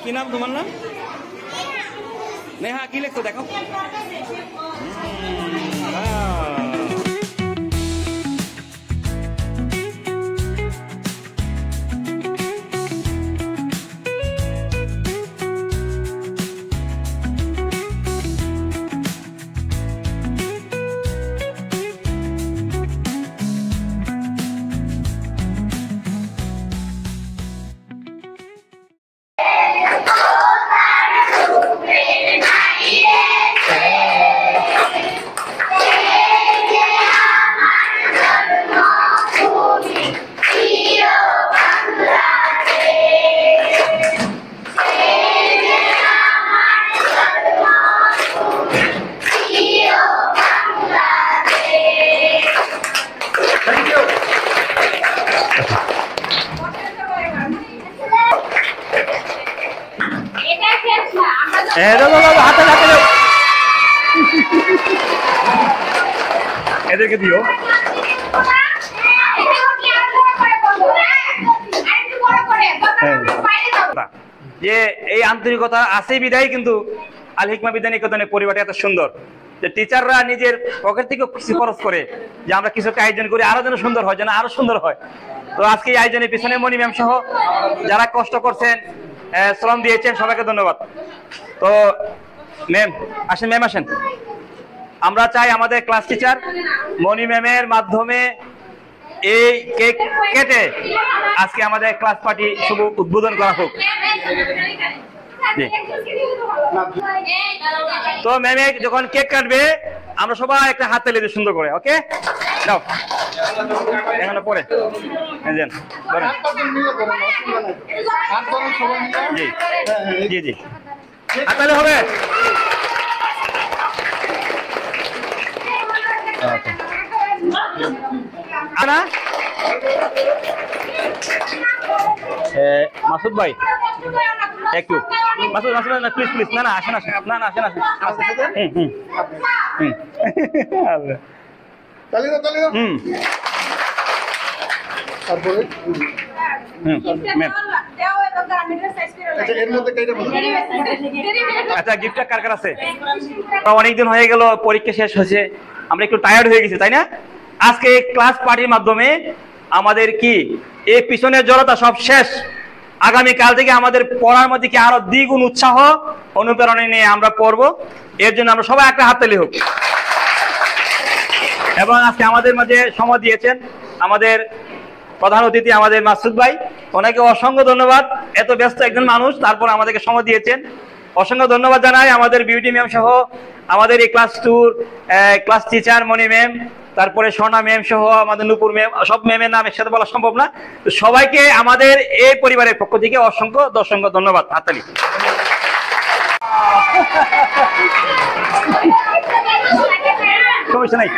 কি নাম তোমার নাম? নেহা, কি লিখছো দেখো। এদেরকে দিও। যে এই আন্তরিকতা আছে বিদায় কিন্তু আল হিকমা বিদ্যা নিকেতনের পরিবারটা এত সুন্দর যে টিচাররা নিজের পকেট থেকে কিছু খরচ করে যে আমরা কিছু একটা আয়োজন করি আরো যেন সুন্দর হয়, যেন আরো সুন্দর হয়। তো আজকে এই আয়োজনের পিছনে মনি ম্যাম সহ যারা কষ্ট করছেন, শ্রম দিয়েছেন, সবাইকে ধন্যবাদ। তো ম্যাম আসেন, ম্যাম আসেন। আমরা চাই আমাদের ক্লাস টিচার মনি ম্যামের মাধ্যমে এই কেক কেটে আজকে আমাদের ক্লাস পার্টি শুভ উদ্বোধন করা হোক। তো ম্যামে যখন কেক কাটবে আমরা সবাই একটা হাত তালি দিই সুন্দর করে। ওকে, যাও এখানে পরে জি জি জি হাত তালি হবে। আনা মাসুদ ভাই একটু, মাসুদ মাসুদ না প্লিজ প্লিজ, না না আসেন আসেন, না না আসেন আসেন। আচ্ছা, গিফটটা কার কার আছে? অনেকদিন হয়ে গেল, পরীক্ষা শেষ হয়েছে, আমরা একটু টায়ার্ড হয়ে গেছি, তাই না? আজকে ক্লাস পার্টির মাধ্যমে আমাদের কি এই পিছনের জড়তা সব শেষ। আগামীকাল থেকে আমাদের পড়ার মধ্যে কি আরো দ্বিগুণ উৎসাহ অনুপ্রেরণা নিয়ে আমরা পড়বো। এর জন্য আমরা সবাই একটা হাততালি হোক। এবং আজকে আমাদের মাঝে সময় দিয়েছেন আমাদের প্রধান অতিথি আমাদের মাসুদ ভাই, ওনাকে অসংখ্য ধন্যবাদ। এত ব্যস্ত একজন মানুষ, তারপর আমাদেরকে সময় দিয়েছেন, অসংখ্য ধন্যবাদ জানাই। আমাদের বিউটি ম্যাম সহ আমাদের এই ক্লাস টুর ক্লাস টিচার মনি ম্যাম, তারপরে সোনা ম্যাম সহ আমাদের নূপুর ম্যাম, সব ম্যামের নাম একসাথে বলা সম্ভব না। তো সবাইকে আমাদের এই পরিবারের পক্ষ থেকে অসংখ্য ধন্যবাদ। হাততালি। সমস্যা নাই।